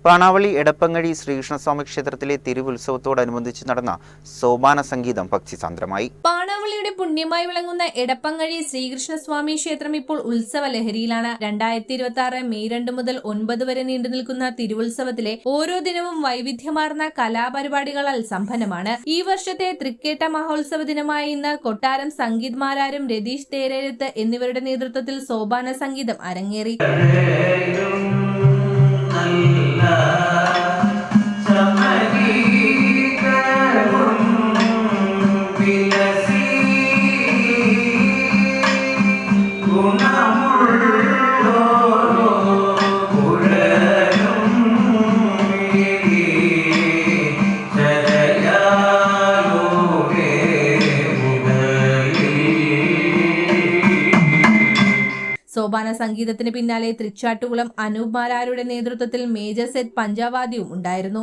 പാണാവളി എടപ്പങ്ങഴി ശ്രീകൃഷ്ണസ്വാമി ക്ഷേത്രത്തിലെ തിരുവുത്സവത്തോടനുബന്ധിച്ച് നടന്ന സോപാന സംഗീതം ഭക്തിസാന്ദ്രമായി. പാണാവളിയുടെ പുണ്യമായി വിളങ്ങുന്ന എടപ്പങ്ങഴി ശ്രീകൃഷ്ണസ്വാമി ക്ഷേത്രം ഇപ്പോൾ ഉത്സവ ലഹരിയിലാണ്. 2026 മെയ് 2 മുതൽ 9 വരെ നീണ്ടുനിൽക്കുന്ന തിരുവുത്സവത്തിലെ ഓരോ ദിനവും വൈവിധ്യമാർന്ന കലാപരിപാടികളാൽ സമ്പന്നമാണ്. ഈ വർഷത്തെ തൃക്കേട്ട മഹോത്സവ ദിനമായ ഇന്ന് കൊട്ടാരം സംഗീത് മാരാരും രതീഷ് തേരേരത്ത് എന്നിവരുടെ നേതൃത്വത്തിൽ സോപാന സംഗീതം അരങ്ങേറി. സോപാന സംഗീതത്തിന് പിന്നാലെ തൃച്ചാട്ടുകുളം അനൂപ് മാരാരുടെ നേതൃത്വത്തിൽ മേജർ സെറ്റ് പഞ്ചവാദ്യവും ഉണ്ടായിരുന്നു.